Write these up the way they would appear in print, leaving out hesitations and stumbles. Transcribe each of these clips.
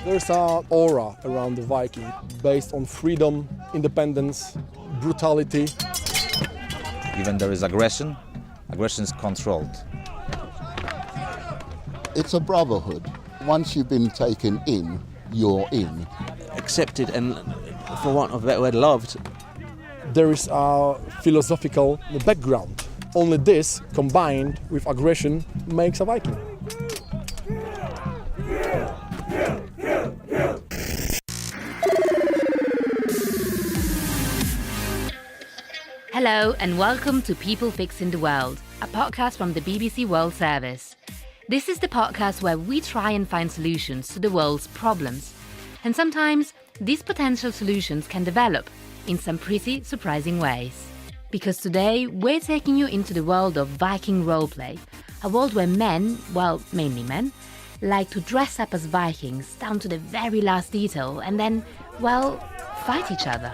There's an aura around the Viking based on freedom, independence, brutality. Even there is aggression is controlled. It's a brotherhood. Once you've been taken in, you're in. Accepted and, for want of a better word, loved. There is a philosophical background. Only this, combined with aggression, makes a Viking. Hello and welcome to People Fixing the World, a podcast from the BBC World Service. This is the podcast where we try and find solutions to the world's problems. And sometimes these potential solutions can develop in some pretty surprising ways. Because today we're taking you into the world of Viking roleplay, a world where men, well, mainly men, like to dress up as Vikings down to the very last detail and then, well, fight each other.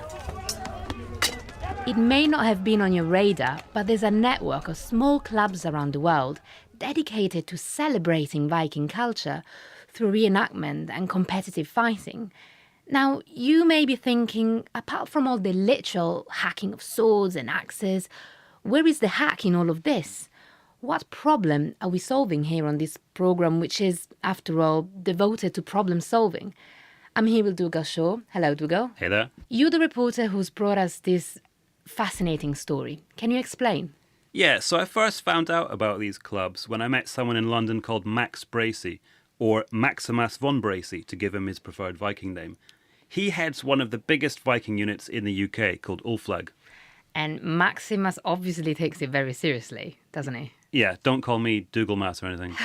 It may not have been on your radar, but there's a network of small clubs around the world dedicated to celebrating Viking culture through reenactment and competitive fighting. Now, you may be thinking, apart from all the literal hacking of swords and axes, where is the hack in all of this? What problem are we solving here on this programme, which is, after all, devoted to problem solving? I'm here with Dougal Shaw. Hello, Dougal. Hey there. You're the reporter who's brought us this fascinating story. Can you explain? Yeah, so I first found out about these clubs when I met someone in London called Max Bracey, or Maximus von Bracey, to give him his preferred Viking name. He heads one of the biggest Viking units in the UK, called Ulflag. And Maximus obviously takes it very seriously, doesn't he? Yeah, don't call me Dougal Mass or anything.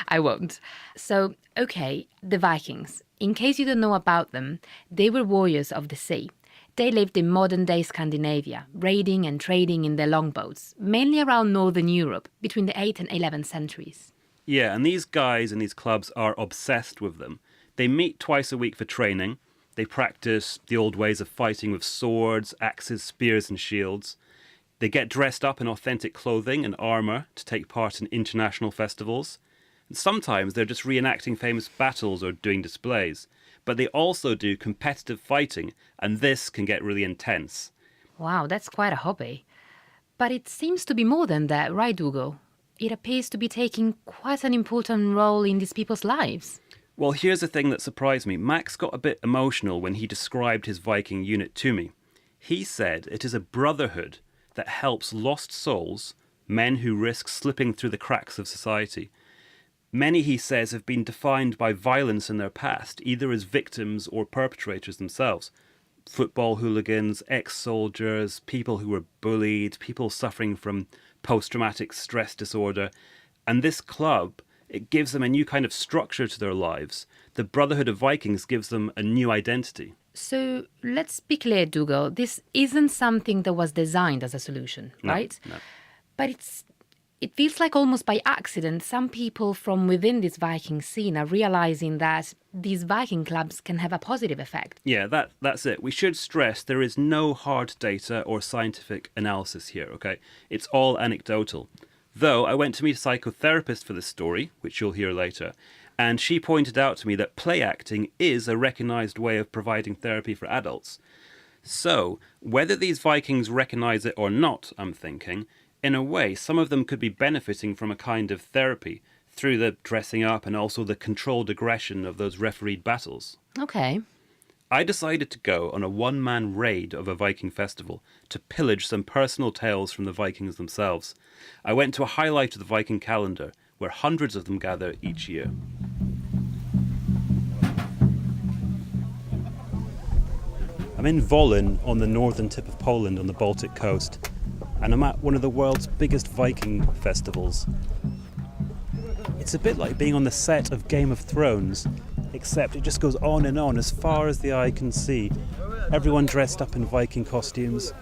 I won't. So, okay, the Vikings. In case you don't know about them, they were warriors of the sea. They lived in modern-day Scandinavia, raiding and trading in their longboats, mainly around northern Europe, between the 8th and 11th centuries. Yeah, and these guys in these clubs are obsessed with them. They meet twice a week for training. They practice the old ways of fighting with swords, axes, spears and shields. They get dressed up in authentic clothing and armour to take part in international festivals. And sometimes they're just reenacting famous battles or doing displays. But they also do competitive fighting, and this can get really intense. Wow, that's quite a hobby. But it seems to be more than that, right, Dougal? It appears to be taking quite an important role in these people's lives. Well, here's the thing that surprised me. Max got a bit emotional when he described his Viking unit to me. He said it is a brotherhood that helps lost souls, men who risk slipping through the cracks of society. Many, he says, have been defined by violence in their past, either as victims or perpetrators themselves. Football hooligans, ex-soldiers, people who were bullied, people suffering from post-traumatic stress disorder. And this club, it gives them a new kind of structure to their lives. The Brotherhood of Vikings gives them a new identity. So let's be clear, Dougal, this isn't something that was designed as a solution, right? No. But it feels like almost by accident, some people from within this Viking scene are realising that these Viking clubs can have a positive effect. Yeah, that's it. We should stress there is no hard data or scientific analysis here, okay? It's all anecdotal. Though I went to meet a psychotherapist for this story, which you'll hear later, and she pointed out to me that play acting is a recognised way of providing therapy for adults. So, whether these Vikings recognise it or not, I'm thinking, in a way, some of them could be benefiting from a kind of therapy through the dressing up and also the controlled aggression of those refereed battles. Okay. I decided to go on a one-man raid of a Viking festival to pillage some personal tales from the Vikings themselves. I went to a highlight of the Viking calendar, where hundreds of them gather each year. I'm in Wolin on the northern tip of Poland on the Baltic coast, and I'm at one of the world's biggest Viking festivals. It's a bit like being on the set of Game of Thrones, except it just goes on and on as far as the eye can see. Everyone dressed up in Viking costumes.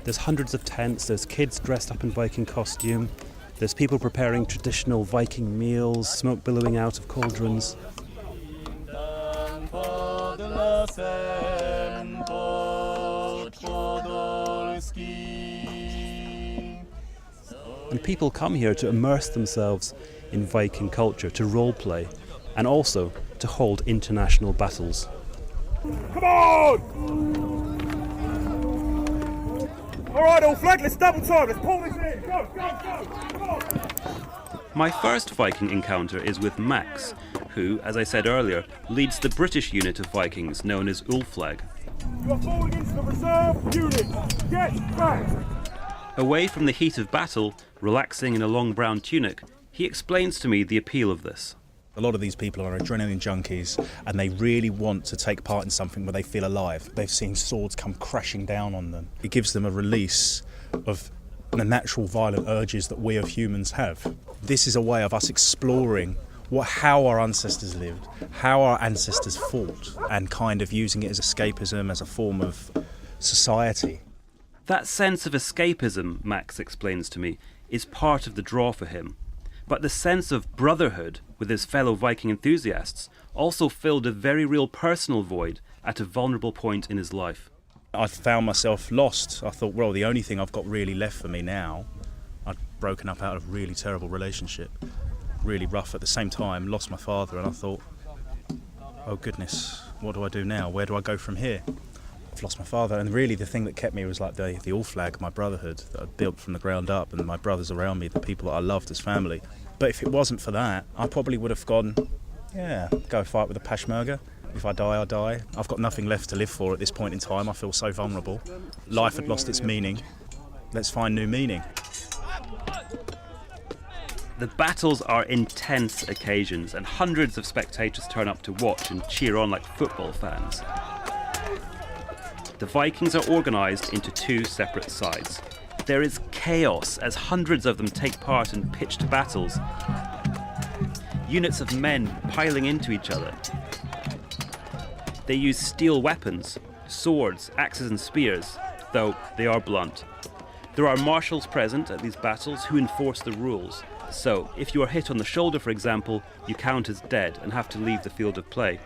There's hundreds of tents, there's kids dressed up in Viking costume, there's people preparing traditional Viking meals, smoke billowing out of cauldrons. And people come here to immerse themselves in Viking culture, to role play, and also to hold international battles. Come on! All right, all flag, let's double time. Let's pull this in. Go, go, go. Come on. My first Viking encounter is with Max, who, as I said earlier, leads the British unit of Vikings known as Ulflag. You are falling into the reserve unit. Get back. Away from the heat of battle, relaxing in a long brown tunic, he explains to me the appeal of this. A lot of these people are adrenaline junkies and they really want to take part in something where they feel alive. They've seen swords come crashing down on them. It gives them a release of the natural violent urges that we as humans have. This is a way of us exploring how our ancestors lived, how our ancestors fought, and kind of using it as escapism, as a form of society. That sense of escapism, Max explains to me, is part of the draw for him. But the sense of brotherhood with his fellow Viking enthusiasts also filled a very real personal void at a vulnerable point in his life. I found myself lost. I thought, well, the only thing I've got really left for me now, I'd broken up out of a really terrible relationship, really rough at the same time, lost my father, and I thought, oh goodness, what do I do now? Where do I go from here? I've lost my father, and really the thing that kept me was like the Ulflag, my brotherhood that I'd built from the ground up, and my brothers around me, the people that I loved as family. But if it wasn't for that, I probably would have gone, go fight with a Peshmerga. If I die, I die. I've got nothing left to live for at this point in time. I feel so vulnerable. Life had lost its meaning. Let's find new meaning. The battles are intense occasions, and hundreds of spectators turn up to watch and cheer on like football fans. The Vikings are organised into two separate sides. There is chaos as hundreds of them take part in pitched battles. Units of men piling into each other. They use steel weapons, swords, axes and spears, though they are blunt. There are marshals present at these battles who enforce the rules. So, if you are hit on the shoulder, for example, you count as dead and have to leave the field of play.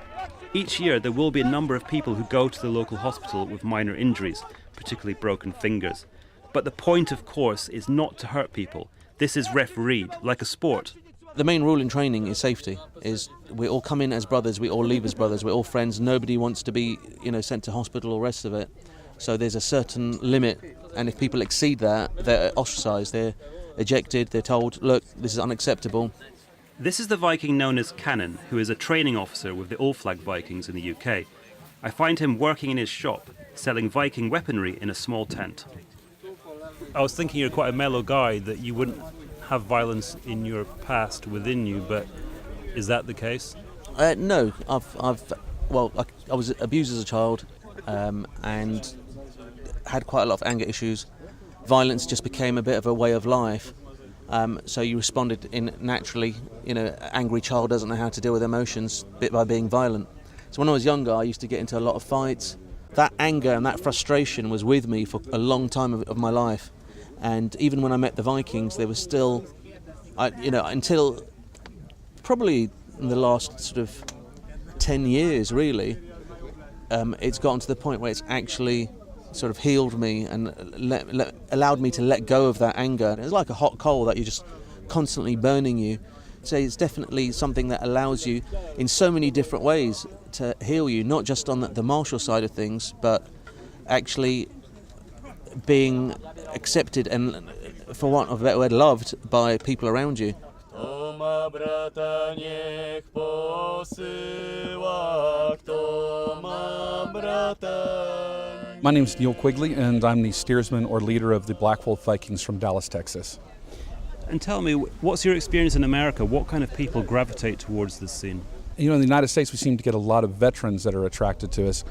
Each year there will be a number of people who go to the local hospital with minor injuries, particularly broken fingers. But the point, of course, is not to hurt people. This is refereed, like a sport. The main rule in training is safety. Is we all come in as brothers, we all leave as brothers, we're all friends. Nobody wants to be, sent to hospital or rest of it. So there's a certain limit, and if people exceed that, they're ostracised, they're ejected, they're told, look, this is unacceptable. This is the Viking known as Cannon, who is a training officer with the Ulflag Vikings in the UK. I find him working in his shop, selling Viking weaponry in a small tent. I was thinking you're quite a mellow guy, that you wouldn't have violence in your past within you, but is that the case? No, I was abused as a child and had quite a lot of anger issues. Violence just became a bit of a way of life. So you responded in naturally. Angry child doesn't know how to deal with emotions bit by being violent. So when I was younger, I used to get into a lot of fights. That anger and that frustration was with me for a long time of my life. And even when I met the Vikings, there was still, until probably in the last sort of 10 years, really, it's gotten to the point where it's actually sort of healed me and allowed me to let go of that anger. It's like a hot coal that you're just constantly burning you. So it's definitely something that allows you in so many different ways to heal you, not just on the martial side of things, but actually being accepted and, for want of a better word, loved by people around you. My name is Neil Quigley, and I'm the steersman or leader of the Black Wolf Vikings from Dallas, Texas. And tell me, what's your experience in America? What kind of people gravitate towards this scene? In the United States, we seem to get a lot of veterans that are attracted to us.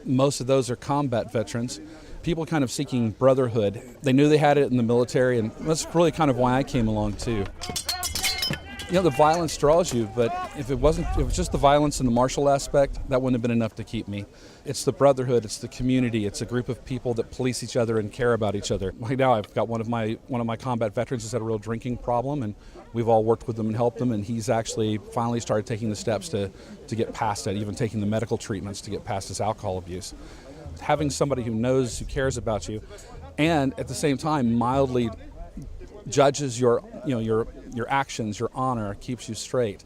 Most of those are combat veterans. People kind of seeking brotherhood. They knew they had it in the military, and that's really kind of why I came along too. The violence draws you, but if it was just the violence and the martial aspect, that wouldn't have been enough to keep me. It's the brotherhood, it's the community, it's a group of people that police each other and care about each other. Right now, I've got one of my combat veterans who's had a real drinking problem, and we've all worked with him and helped him, and he's actually finally started taking the steps to get past it, even taking the medical treatments to get past his alcohol abuse. Having somebody who knows, who cares about you, and at the same time mildly judges your actions, your honor, keeps you straight.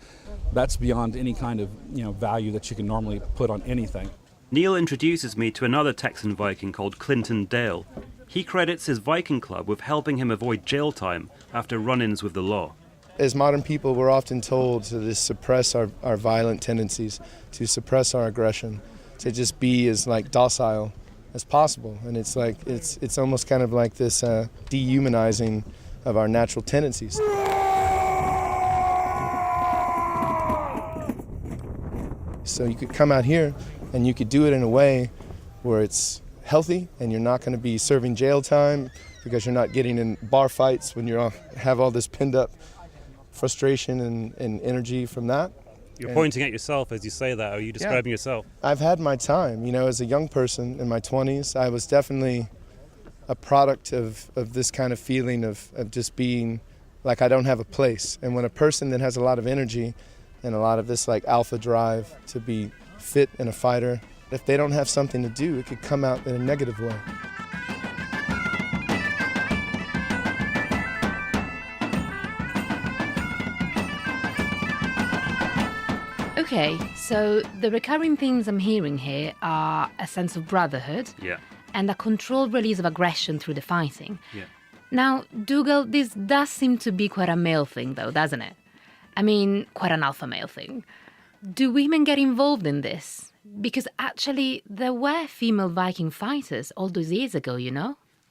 That's beyond any kind of value that you can normally put on anything. Neil introduces me to another Texan Viking called Clinton Dale. He credits his Viking club with helping him avoid jail time after run-ins with the law. As modern people, we're often told to just suppress our violent tendencies, to suppress our aggression, to just be as docile as possible. And it's it's almost kind of like this dehumanizing of our natural tendencies. So you could come out here and you could do it in a way where it's healthy and you're not going to be serving jail time because you're not getting in bar fights when you have all this pinned up frustration and energy from that. You're pointing at yourself as you say that. Are you describing yourself? I've had my time. As a young person in my 20s, I was definitely a product of this kind of feeling of just being like I don't have a place. And when a person that has a lot of energy and a lot of this alpha drive to be fit and a fighter, if they don't have something to do, it could come out in a negative way. Okay, so the recurring themes I'm hearing here are a sense of brotherhood and a controlled release of aggression through the fighting. Yeah. Now, Dougal, this does seem to be quite a male thing, though, doesn't it? I mean, quite an alpha male thing. Do women get involved in this? Because actually, there were female Viking fighters all those years ago,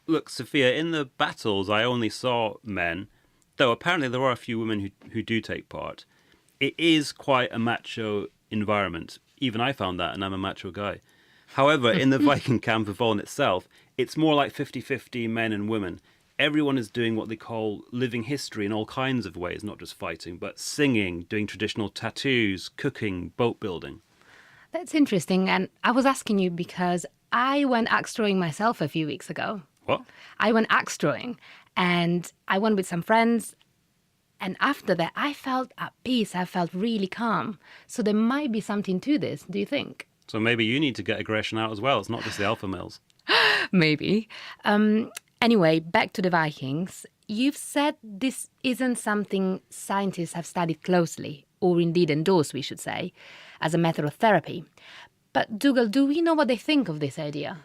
Look, Sophia, in the battles I only saw men, though apparently there are a few women who do take part. It is quite a macho environment. Even I found that, and I'm a macho guy. However, in the Viking camp of Voln itself, it's more like 50-50 men and women. Everyone is doing what they call living history in all kinds of ways, not just fighting, but singing, doing traditional tattoos, cooking, boat building. That's interesting, and I was asking you because I went axe throwing myself a few weeks ago. What? I went axe throwing, and I went with some friends. And after that, I felt at peace. I felt really calm. So there might be something to this, do you think? So maybe you need to get aggression out as well. It's not just the alpha males. Maybe. Anyway, back to the Vikings. You've said this isn't something scientists have studied closely, or indeed endorsed, we should say, as a method of therapy. But Dougal, do we know what they think of this idea?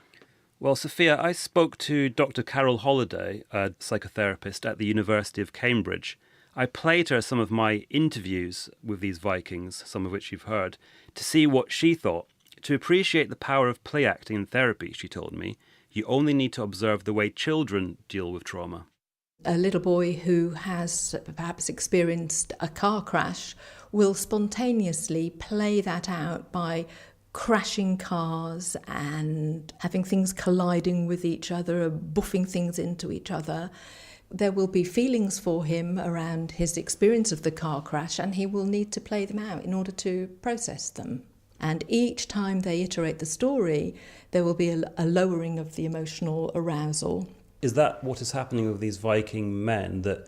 Well, Sophia, I spoke to Dr. Carol Holliday, a psychotherapist at the University of Cambridge. I played her some of my interviews with these Vikings, some of which you've heard, to see what she thought. To appreciate the power of play acting in therapy, she told me, you only need to observe the way children deal with trauma. A little boy who has perhaps experienced a car crash will spontaneously play that out by crashing cars and having things colliding with each other, buffing things into each other. There will be feelings for him around his experience of the car crash, and he will need to play them out in order to process them. And each time they iterate the story, there will be a lowering of the emotional arousal. Is that what is happening with these Viking men, that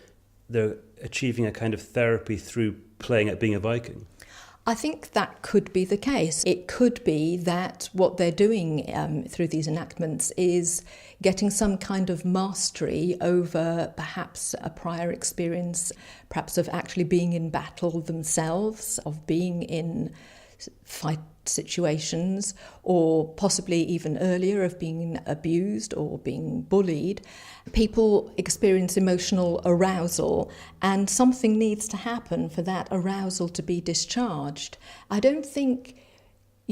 they're achieving a kind of therapy through playing at being a Viking? I think that could be the case. It could be that what they're doing through these enactments is getting some kind of mastery over perhaps a prior experience, perhaps of actually being in battle themselves, of being in fight situations, or possibly even earlier of being abused or being bullied. People experience emotional arousal, and something needs to happen for that arousal to be discharged. I don't think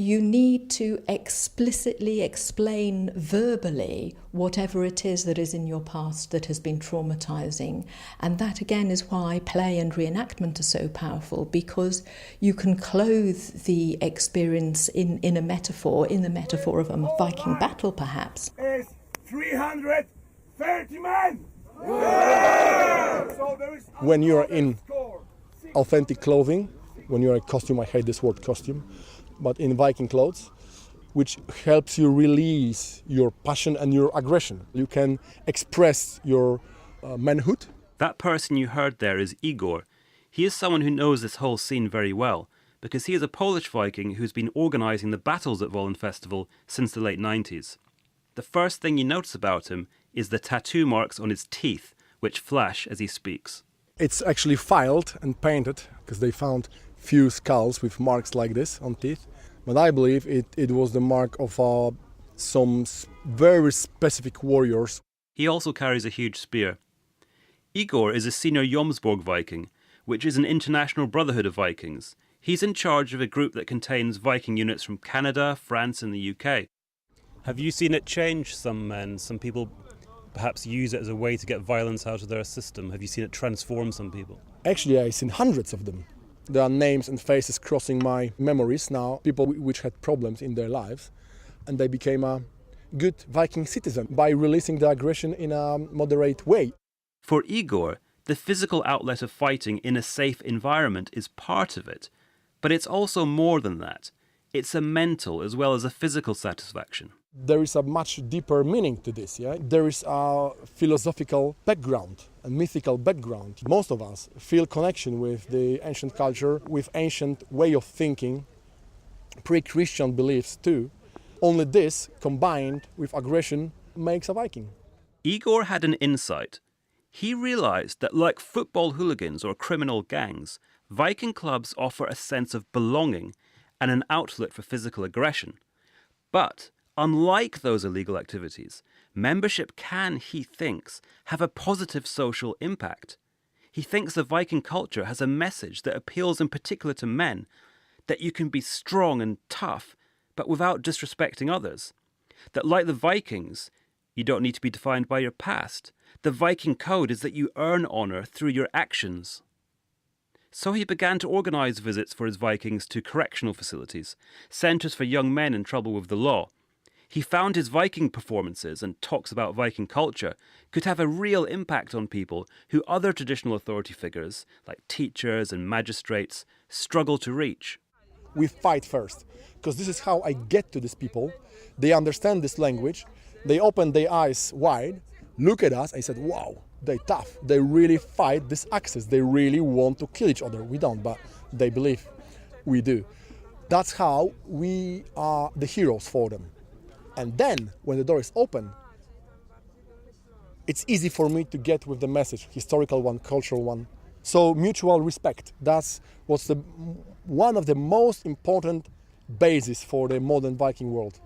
you need to explicitly explain verbally whatever it is that is in your past that has been traumatizing. And that again is why play and reenactment are so powerful, because you can clothe the experience in a metaphor, in the metaphor of a Viking battle perhaps. It's 330 men! When you're in authentic clothing, when you're in costume, I hate this word costume, but in Viking clothes, which helps you release your passion and your aggression. You can express your manhood. That person you heard there is Igor. He is someone who knows this whole scene very well, because he is a Polish Viking who's been organising the battles at Volyn Festival since the late 90s. The first thing you notice about him is the tattoo marks on his teeth, which flash as he speaks. It's actually filed and painted because they found few skulls with marks like this on teeth. But I believe it was the mark of some very specific warriors. He also carries a huge spear. Igor is a senior Jomsborg Viking, which is an international brotherhood of Vikings. He's in charge of a group that contains Viking units from Canada, France and the UK. Have you seen it change some men? Some people perhaps use it as a way to get violence out of their system. Have you seen it transform some people? Actually, I've seen hundreds of them. There are names and faces crossing my memories now, people which had problems in their lives, and they became a good Viking citizen by releasing the aggression in a moderate way. For Igor, the physical outlet of fighting in a safe environment is part of it, but it's also more than that. It's a mental as well as a physical satisfaction. There is a much deeper meaning to this, yeah? There is a philosophical background, a mythical background. Most of us feel connection with the ancient culture, with ancient way of thinking, pre-Christian beliefs too. Only this, combined with aggression, makes a Viking. Igor had an insight. He realized that like football hooligans or criminal gangs, Viking clubs offer a sense of belonging and an outlet for physical aggression. But unlike those illegal activities, membership can, he thinks, have a positive social impact. He thinks the Viking culture has a message that appeals in particular to men, that you can be strong and tough, but without disrespecting others. That like the Vikings, you don't need to be defined by your past. The Viking code is that you earn honour through your actions. So he began to organise visits for his Vikings to correctional facilities, centres for young men in trouble with the law. He found his Viking performances and talks about Viking culture could have a real impact on people who other traditional authority figures, like teachers and magistrates, struggle to reach. We fight first, because this is how I get to these people. They understand this language, they open their eyes wide, look at us, and said, wow, they're tough. They really fight this axis. They really want to kill each other. We don't, but they believe we do. That's how we are the heroes for them. And then, when the door is open, it's easy for me to get with the message, historical one, cultural one. So mutual respect, that's what's one of the most important bases for the modern Viking world.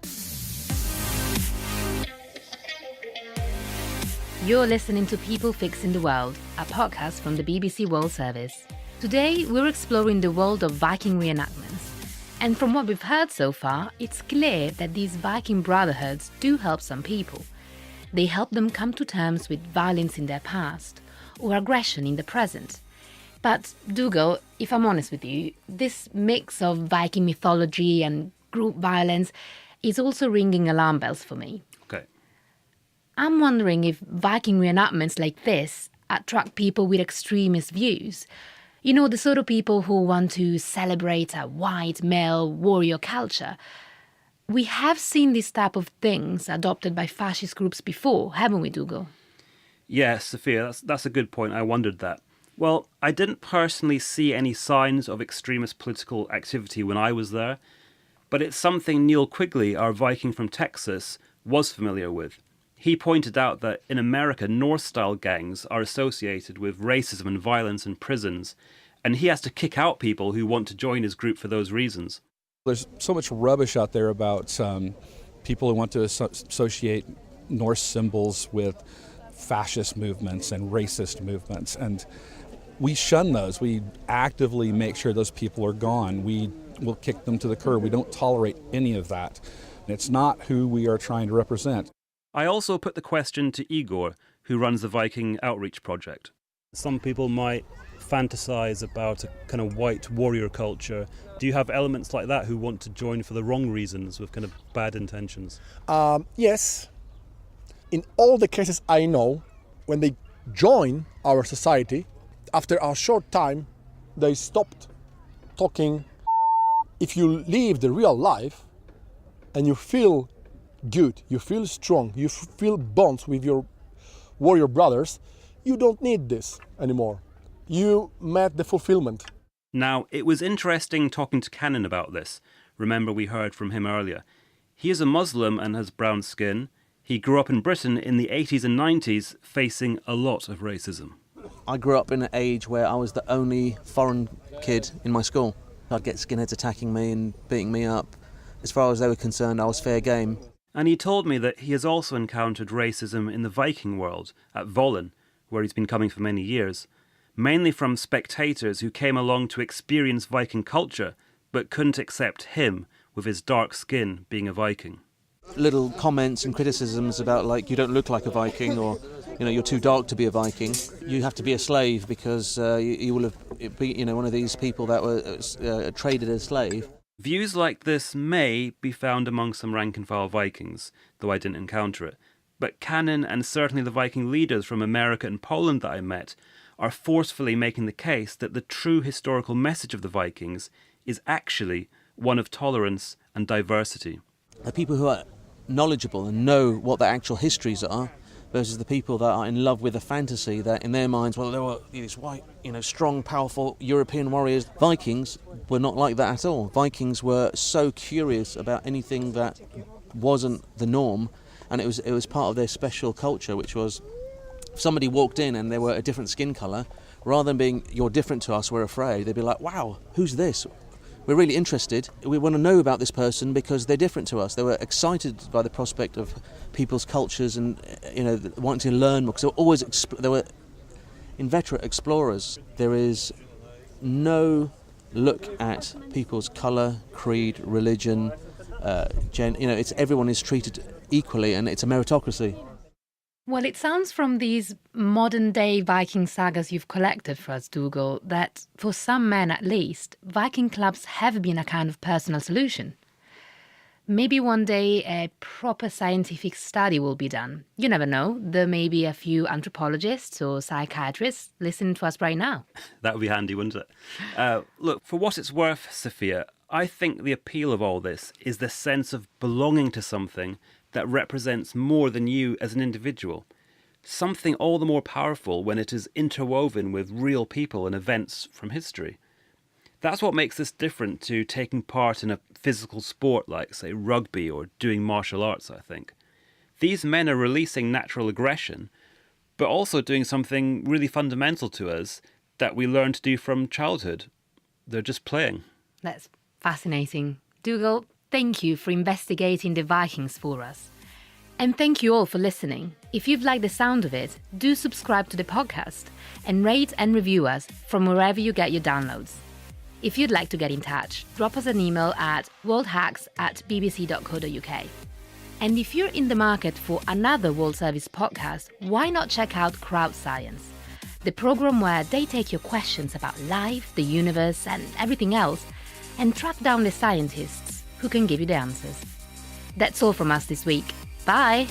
You're listening to People Fixing the World, a podcast from the BBC World Service. Today, we're exploring the world of Viking reenactments. And from what we've heard so far, it's clear that these Viking brotherhoods do help some people. They help them come to terms with violence in their past or aggression in the present. But, Dougal, if I'm honest with you, this mix of Viking mythology and group violence is also ringing alarm bells for me. Okay. I'm wondering if Viking reenactments like this attract people with extremist views. You know, the sort of people who want to celebrate a white male warrior culture. We have seen this type of things adopted by fascist groups before, haven't we, Dougal? Yes, Sophia, that's a good point. I wondered that. Well, I didn't personally see any signs of extremist political activity when I was there, but it's something Neil Quigley, our Viking from Texas, was familiar with. He pointed out that in America, North-style gangs are associated with racism and violence in prisons, and he has to kick out people who want to join his group for those reasons. There's so much rubbish out there about people who want to associate Norse symbols with fascist movements and racist movements, and we shun those. We actively make sure those people are gone. We will kick them to the curb. We don't tolerate any of that. And it's not who we are trying to represent. I also put the question to Igor, who runs the Viking Outreach Project. Some people might fantasize about a kind of white warrior culture. Do you have elements like that who want to join for the wrong reasons with kind of bad intentions? Yes. In all the cases I know, when they join our society, after a short time, they stopped talking. If you live the real life and you feel good, you feel strong, you feel bonds with your warrior brothers, you don't need this anymore. You met the fulfillment. Now, it was interesting talking to Cannon about this. Remember, we heard from him earlier. He is a Muslim and has brown skin. He grew up in Britain in the 80s and 90s, facing a lot of racism. I grew up in an age where I was the only foreign kid in my school. I'd get skinheads attacking me and beating me up. As far as they were concerned, I was fair game. And he told me that he has also encountered racism in the Viking world, at Vollen, where he's been coming for many years, mainly from spectators who came along to experience Viking culture, but couldn't accept him with his dark skin being a Viking. Little comments and criticisms about, like, you don't look like a Viking, or, you know, you're too dark to be a Viking. You have to be a slave because you will have been, you know, one of these people that were traded as slave. Views like this may be found among some rank-and-file Vikings, though I didn't encounter it. But Cannon, and certainly the Viking leaders from America and Poland that I met, are forcefully making the case that the true historical message of the Vikings is actually one of tolerance and diversity. The people who are knowledgeable and know what the actual histories are versus the people that are in love with a fantasy that in their minds, well, there were these white, you know, strong, powerful European warriors. Vikings were not like that at all. Vikings were so curious about anything that wasn't the norm, and it was part of their special culture, which was if somebody walked in and they were a different skin colour, rather than being, you're different to us, we're afraid, they'd be like, wow, who's this? We're really interested. We want to know about this person because they're different to us. They were excited by the prospect of people's cultures and, you know, wanting to learn more. Because they were always they were inveterate explorers. There is no look at people's colour, creed, religion, you know, it's everyone is treated equally, and it's a meritocracy. Well, it sounds from these modern-day Viking sagas you've collected for us, Dougal, that for some men at least, Viking clubs have been a kind of personal solution. Maybe one day a proper scientific study will be done. You never know, there may be a few anthropologists or psychiatrists listening to us right now. That would be handy, wouldn't it? Look, for what it's worth, Sophia, I think the appeal of all this is the sense of belonging to something that represents more than you as an individual. Something all the more powerful when it is interwoven with real people and events from history. That's what makes this different to taking part in a physical sport like, say, rugby or doing martial arts, I think. These men are releasing natural aggression, but also doing something really fundamental to us that we learn to do from childhood. They're just playing. That's fascinating. Dougal, thank you for investigating the Vikings for us. And thank you all for listening. If you've liked the sound of it, do subscribe to the podcast and rate and review us from wherever you get your downloads. If you'd like to get in touch, drop us an email at worldhacks@bbc.co.uk. And if you're in the market for another World Service podcast, why not check out Crowd Science, the program where they take your questions about life, the universe, and everything else, and track down the scientists who can give you the answers. That's all from us this week. Bye!